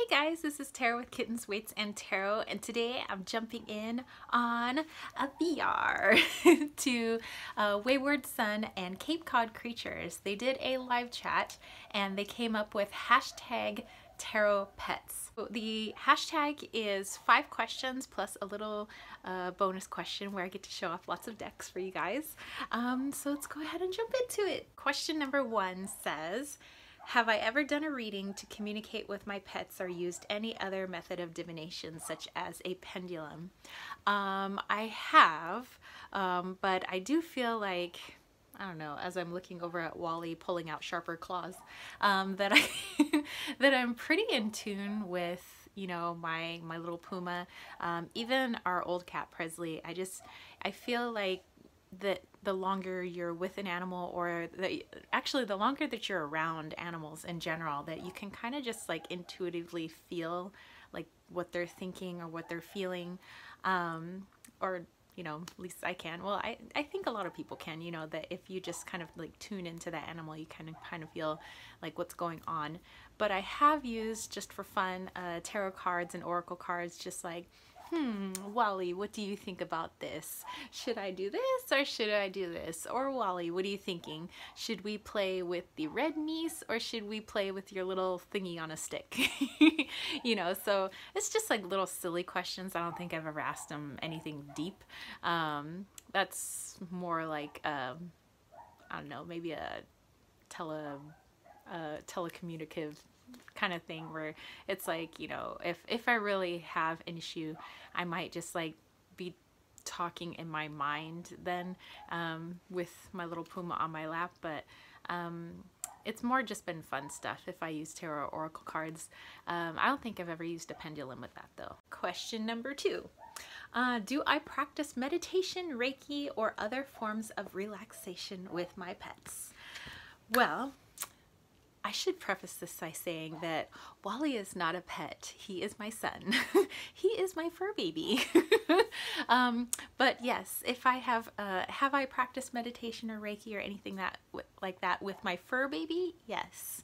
Hey guys, this is Tara with Kittens, Weights, and Tarot, and today I'm jumping in on a VR to Wayward Sun and Cape Cod Creatures. They did a live chat and they came up with hashtag tarot pets. The hashtag is 5 questions plus a little bonus question where I get to show off lots of decks for you guys. So let's go ahead and jump into it. Question number 1 says, have I ever done a reading to communicate with my pets or used any other method of divination such as a pendulum? I have, but I do feel like, I don't know, as I'm looking over at Wally pulling out sharper claws, that that I'm pretty in tune with, you know, my little Puma, even our old cat Presley. I feel like that the longer you're with an animal, or actually the longer that you're around animals in general, that you can kind of just like intuitively feel like what they're thinking or what they're feeling, or you know, at least I can. Well, I think a lot of people can, you know, that if you just kind of like tune into that animal, you kind of feel like what's going on. But I have used, just for fun, tarot cards and oracle cards, just like, Wally, what do you think about this? Should I do this or should I do this? Or Wally, what are you thinking? Should we play with the red meese or should we play with your little thingy on a stick? You know, so it's just like little silly questions. I don't think I've ever asked them anything deep. That's more like, I don't know, maybe a telecommunicative kind of thing, where it's like, you know, if I really have an issue, I might just like be talking in my mind then, with my little Puma on my lap. But it's more just been fun stuff if I use tarot oracle cards. I don't think I've ever used a pendulum with that though. Question number 2. Do I practice meditation, Reiki, or other forms of relaxation with my pets? Well, I should preface this by saying that Wally is not a pet. He is my son. He is my fur baby. But yes, if I have I practiced meditation or Reiki or anything like that with my fur baby? Yes.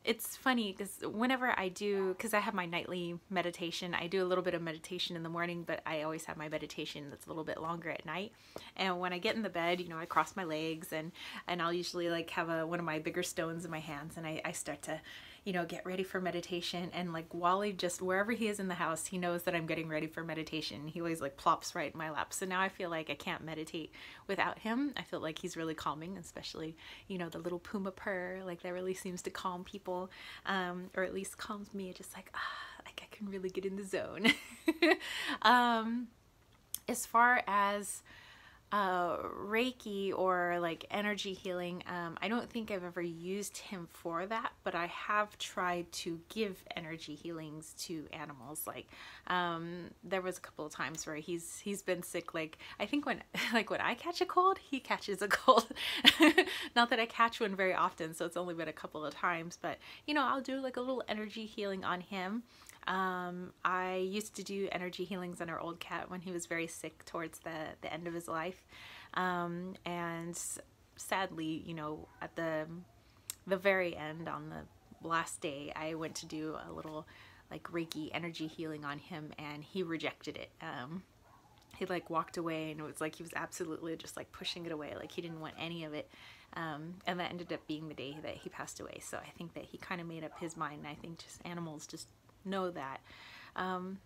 It's funny because whenever I do, because I have my nightly meditation, I do a little bit of meditation in the morning, but I always have my meditation that's a little bit longer at night. And when I get in the bed, you know, I cross my legs and I'll usually like have one of my bigger stones in my hands, and I start to, you know, get ready for meditation. And like Wally, just wherever he is in the house, he knows that I'm getting ready for meditation. He always like plops right in my lap. So now I feel like I can't meditate without him. I feel like he's really calming, especially, you know, the little Puma purr, like that really seems to calm people, or at least calms me. Just like, like I can really get in the zone. As far as Reiki or like energy healing, I don't think I've ever used him for that, but I have tried to give energy healings to animals. Like there was a couple of times where he's been sick. Like I think when I catch a cold, he catches a cold. Not that I catch one very often, so it's only been a couple of times, but you know, I'll do like a little energy healing on him. I used to do energy healings on our old cat when he was very sick towards the end of his life. And sadly, you know, at the very end, on the last day, I went to do a little like Reiki energy healing on him, and he rejected it. He like walked away, and it was like he was absolutely just like pushing it away, like he didn't want any of it. And that ended up being the day that he passed away. So I think that he kind of made up his mind, and I think just animals just know that.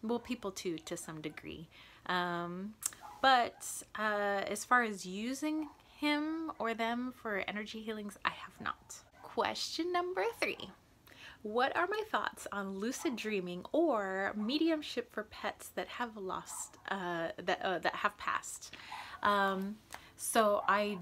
Well, people too, to some degree. But as far as using him or them for energy healings, I have not. Question number 3. What are my thoughts on lucid dreaming or mediumship for pets that have lost, that have passed? So I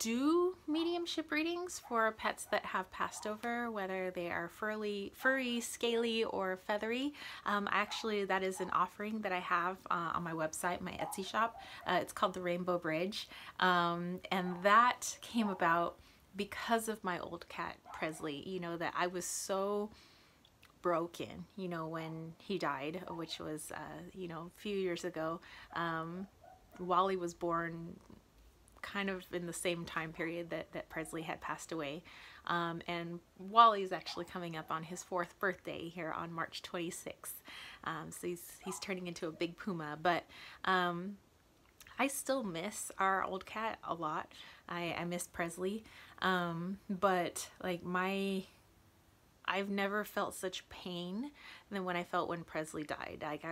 do mediumship readings for pets that have passed over, whether they are furry, scaly, or feathery. Actually, that is an offering that I have on my website, my Etsy shop. It's called the Rainbow Bridge, and that came about because of my old cat Presley. You know, that I was so broken, you know, when he died, which was you know, a few years ago. Wally was born kind of in the same time period that Presley had passed away. And Wally's actually coming up on his 4th birthday here on March 26th. So he's turning into a big puma. But I still miss our old cat a lot. I miss Presley. But like I've never felt such pain than when I felt when Presley died. Like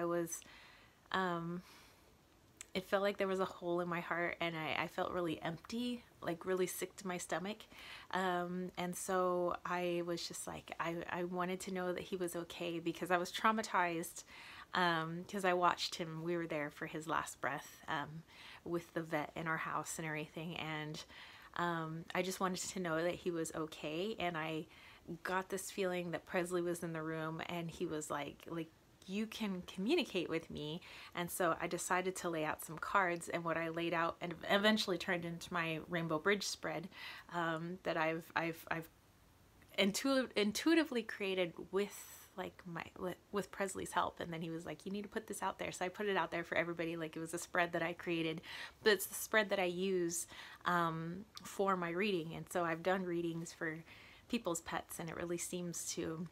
it felt like there was a hole in my heart, and I felt really empty, like really sick to my stomach. And so I was just like, I wanted to know that he was okay, because I was traumatized, because I watched him. We were there for his last breath, with the vet in our house and everything. And I just wanted to know that he was okay. And I got this feeling that Presley was in the room, and he was like, you can communicate with me. And so I decided to lay out some cards, and what I laid out and eventually turned into my Rainbow Bridge spread, that I've intuitively created with with Presley's help. And then he was like, you need to put this out there. So I put it out there for everybody. Like, it was a spread that I created, but it's the spread that I use for my reading. And so I've done readings for people's pets, and it really seems to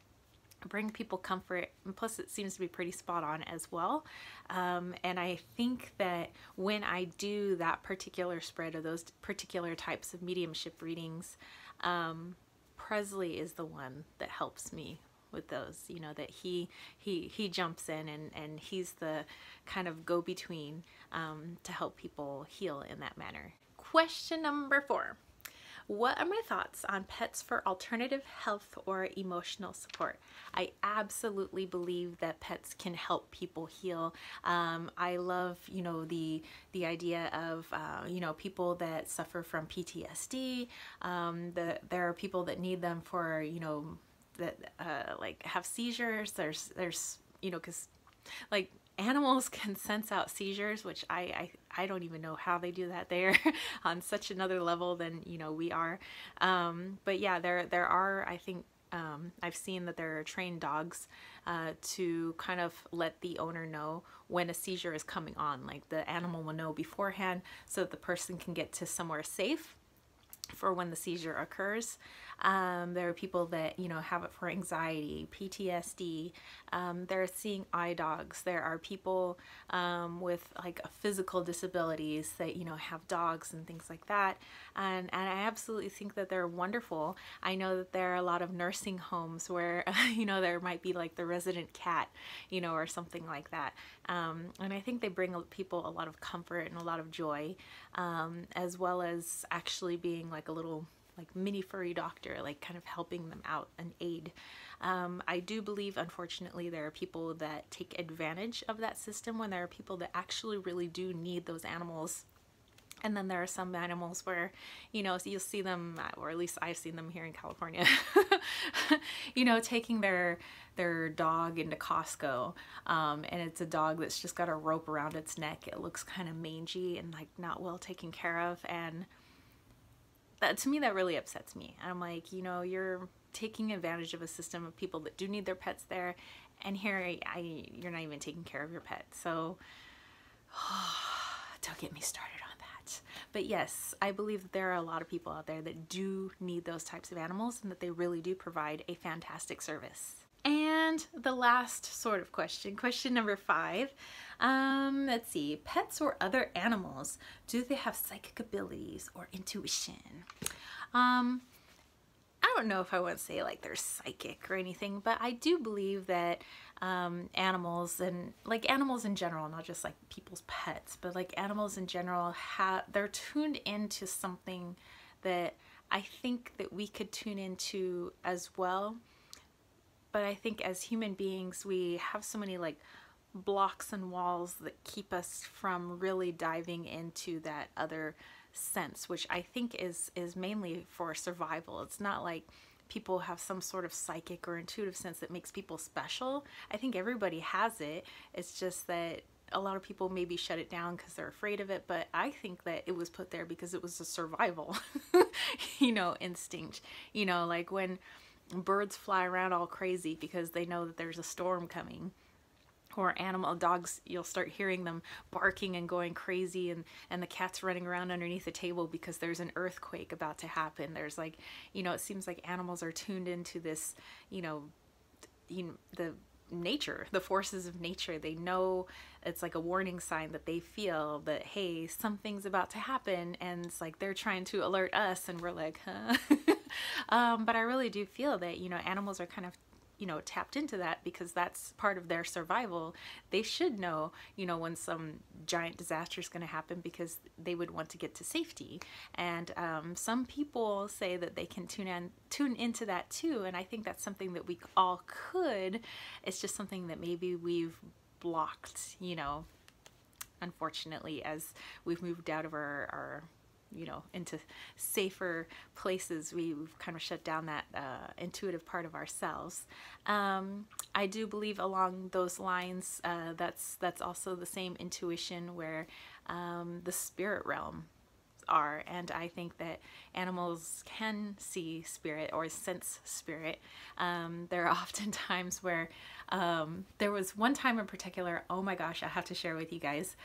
bring people comfort, and plus it seems to be pretty spot on as well. And I think that when I do that particular spread of those particular types of mediumship readings, Presley is the one that helps me with those, you know, that he jumps in, and he's the kind of go-between to help people heal in that manner. Question number 4. What are my thoughts on pets for alternative health or emotional support? I absolutely believe that pets can help people heal. I love, you know, the idea of, you know, people that suffer from PTSD. There are people that need them for, you know, that like have seizures. There's, you know, because like animals can sense out seizures, which I don't even know how they do that. They're on such another level than, you know, we are. But yeah, there are, I think, I've seen that there are trained dogs to kind of let the owner know when a seizure is coming on. Like, the animal will know beforehand so that the person can get to somewhere safe for when the seizure occurs. There are people that, you know, have it for anxiety, PTSD. They're seeing eye dogs. There are people with like physical disabilities that, you know, have dogs and things like that. And I absolutely think that they're wonderful. I know that there are a lot of nursing homes where, you know, there might be like the resident cat, you know, or something like that. And I think they bring people a lot of comfort and a lot of joy, as well as actually being like a little like mini furry doctor, like kind of helping them out and aid. I do believe, unfortunately, there are people that take advantage of that system when there are people that actually really do need those animals. And then there are some animals where, you know, you'll see them, or at least I've seen them here in California, you know, taking their dog into Costco, and it's a dog that's just got a rope around its neck. It looks kind of mangy and like not well taken care of, and that, to me, that really upsets me. I'm like, you know, you're taking advantage of a system of people that do need their pets there, and here you're not even taking care of your pet. So don't get me started on that. But yes, I believe that there are a lot of people out there that do need those types of animals, and that they really do provide a fantastic service. And the last sort of question number 5. Let's see, pets or other animals, do they have psychic abilities or intuition? I don't know if I want to say like they're psychic or anything, but I do believe that animals, and like animals in general, not just like people's pets, but like animals in general, they're tuned into something that I think that we could tune into as well. But I think as human beings, we have so many like blocks and walls that keep us from really diving into that other sense, which I think is mainly for survival. It's not like people have some sort of psychic or intuitive sense that makes people special. I think everybody has it. It's just that a lot of people maybe shut it down because they're afraid of it, but I think that it was put there because it was a survival, you know, instinct. You know, like when birds fly around all crazy because they know that there's a storm coming. or animal dogs, you'll start hearing them barking and going crazy, and the cat's running around underneath the table because there's an earthquake about to happen. There's like, you know, it seems like animals are tuned into this, the nature, the forces of nature. They know, it's like a warning sign that they feel that, hey, something's about to happen, and it's like they're trying to alert us, and we're like, huh? But I really do feel that, you know, animals are kind of, you know, tapped into that because that's part of their survival. They should know, you know, when some giant disaster is going to happen, because they would want to get to safety. And some people say that they can tune into that too, and I think that's something that we all could. It's just something that maybe we've blocked, you know, unfortunately, as we've moved out of our you know, into safer places. We've kind of shut down that intuitive part of ourselves. I do believe along those lines, that's also the same intuition where the spirit realm are, and I think that animals can see spirit or sense spirit. There are often times where there was one time in particular, oh my gosh, I have to share with you guys.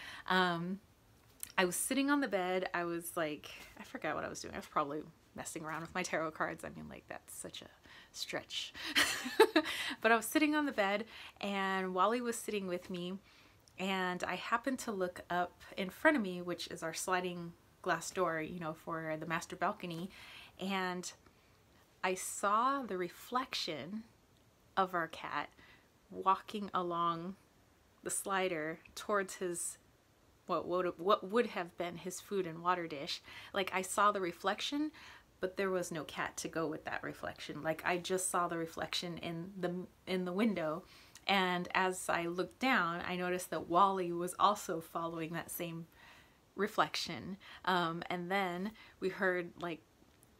I was sitting on the bed. I was like, I forgot what I was doing. I was probably messing around with my tarot cards. I mean, like, that's such a stretch. But I was sitting on the bed, and Wally was sitting with me, and I happened to look up in front of me, which is our sliding glass door, you know, for the master balcony, and I saw the reflection of our cat walking along the slider towards his what would have been his food and water dish. Like, I saw the reflection, but there was no cat to go with that reflection. Like, I just saw the reflection in the window, and as I looked down, I noticed that Wally was also following that same reflection. And then we heard like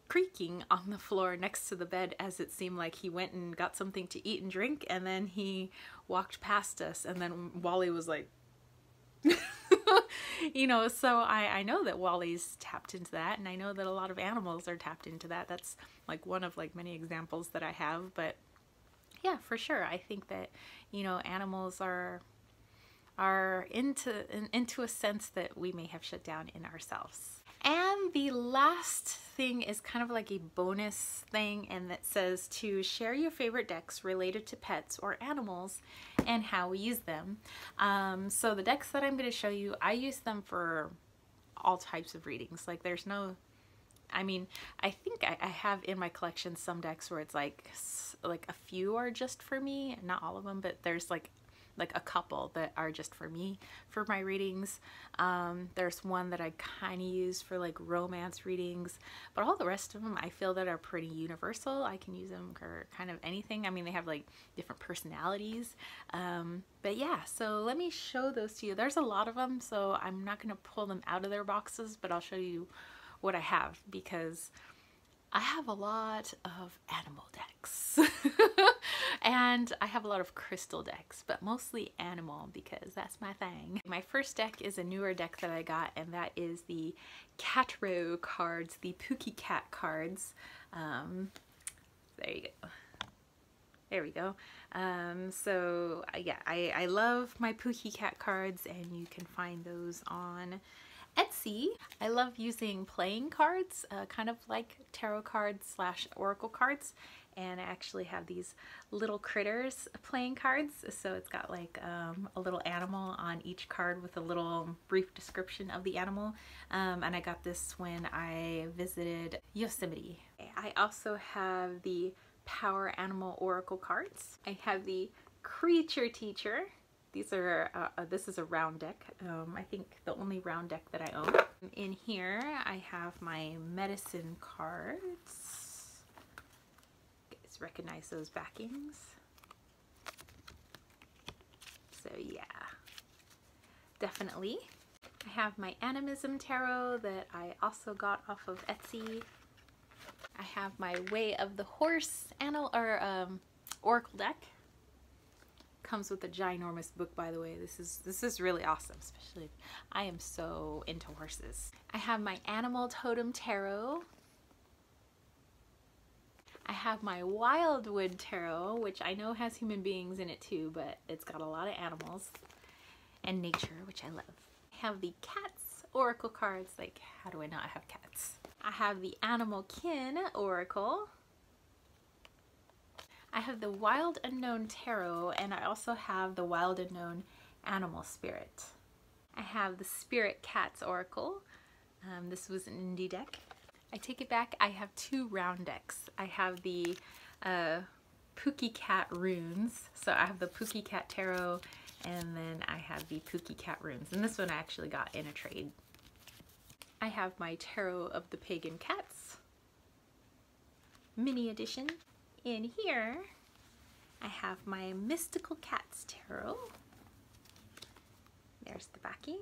creaking on the floor next to the bed, as it seemed like he went and got something to eat and drink, and then he walked past us, and then Wally was like you know, so I know that Wally's tapped into that, and I know that a lot of animals are tapped into that. That's like one of like many examples that I have. But yeah, for sure, I think that, you know, animals are into a sense that we may have shut down in ourselves. And the last thing is kind of like a bonus thing, and that says to share your favorite decks related to pets or animals and how we use them. So the decks that I'm going to show you, I use them for all types of readings. Like, there's no, I mean, I think I have in my collection some decks where it's like a few are just for me, not all of them, but there's like a couple that are just for me for my readings. There's one that I kind of use for like romance readings, but all the rest of them I feel that are pretty universal. I can use them for kind of anything. I mean, they have like different personalities. But yeah, so let me show those to you. There's a lot of them, so I'm not going to pull them out of their boxes, but I'll show you what I have, because I have a lot of animal decks and I have a lot of crystal decks, but mostly animal because that's my thing. My first deck is a newer deck that I got, and that is the Catro cards, the Pookie Cat cards. There you go. There we go. So yeah, I love my Pookie Cat cards, and you can find those on Etsy. I love using playing cards, kind of like tarot cards / oracle cards, and I actually have these little critters playing cards. So it's got like a little animal on each card with a little brief description of the animal, and I got this when I visited Yosemite. I also have the Power Animal Oracle cards. I have the Creature Teacher. These are, this is a round deck. I think the only round deck that I own. In here, I have my medicine cards. You guys recognize those backings? So yeah, definitely. I have my Animism Tarot that I also got off of Etsy. I have my Way of the Horse Oracle deck. Comes with a ginormous book, by the way. This is really awesome, especially if I am so into horses. I have my Animal Totem Tarot. I have my Wildwood Tarot, which I know has human beings in it too, but it's got a lot of animals and nature, which I love. I have the Cats Oracle cards. Like, how do I not have cats? I have the Animal Kin Oracle. I have the Wild Unknown Tarot, and I also have the Wild Unknown Animal Spirit. I have the Spirit Cats Oracle. This was an indie deck. I take it back, I have two round decks. I have the Pookie Cat Runes. So I have the Pookie Cat Tarot, and then I have the Pookie Cat Runes. And this one I actually got in a trade. I have my Tarot of the Pagan Cats mini edition. In here, I have my Mystical Cats Tarot. There's the backings.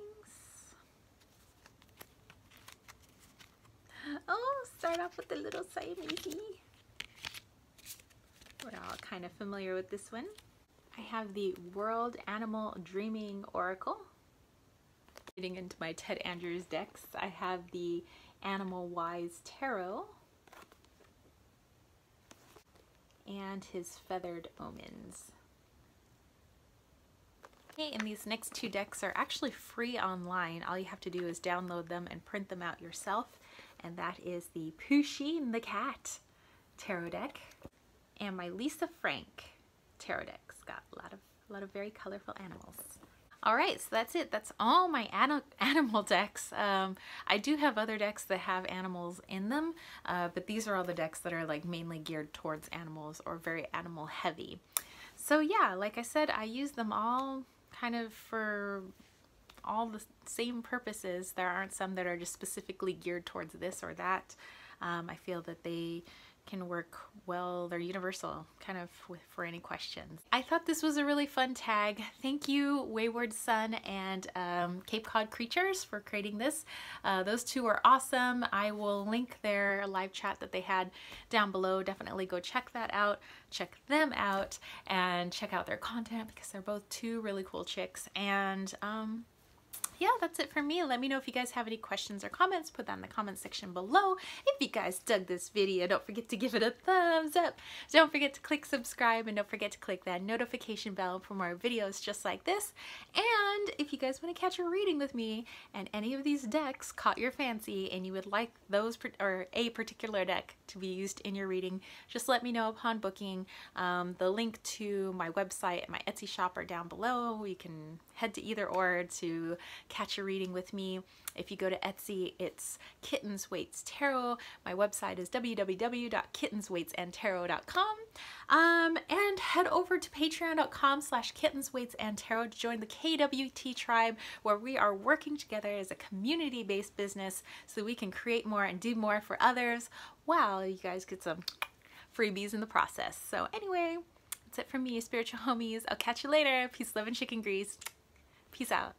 Oh, start off with the little Siamese. We're all kind of familiar with this one. I have the World Animal Dreaming Oracle. Getting into my Ted Andrews decks, I have the Animal Wise Tarot and his Feathered Omens. Okay, and these next two decks are actually free online. All you have to do is download them and print them out yourself. And that is the Pusheen the Cat Tarot deck and my Lisa Frank Tarot decks. Got a lot of very colorful animals. All right, so that's it. That's all my animal decks. I do have other decks that have animals in them, but these are all the decks that are like mainly geared towards animals or very animal heavy. So yeah, like I said, I use them all kind of for all the same purposes. There aren't some that are just specifically geared towards this or that. I feel that they can work well. They're universal kind of for any questions. I thought this was a really fun tag. Thank you Wayward Sun and Cape Cod Creatures for creating this. Those two are awesome. I will link their live chat that they had down below. Definitely go check that out, check them out, and check out their content because they're both two really cool chicks. And yeah, that's it for me. Let me know if you guys have any questions or comments. Put that in the comment section below. If you guys dug this video, don't forget to give it a thumbs up. Don't forget to click subscribe, and don't forget to click that notification bell for more videos just like this. And if you guys want to catch a reading with me and any of these decks caught your fancy and you would like those or a particular deck to be used in your reading, just let me know upon booking. The link to my website and my Etsy shop are down below. You can head to either or to catch a reading with me. If you go to Etsy, it's Kittens Waits Tarot. My website is www.kittenswaitsandtarot.com. And head over to patreon.com/kittenswaitsandtarot to join the KWT tribe, where we are working together as a community-based business so we can create more and do more for others while you guys get some freebies in the process. So anyway, that's it from me, spiritual homies. I'll catch you later. Peace, love, and chicken grease. Peace out.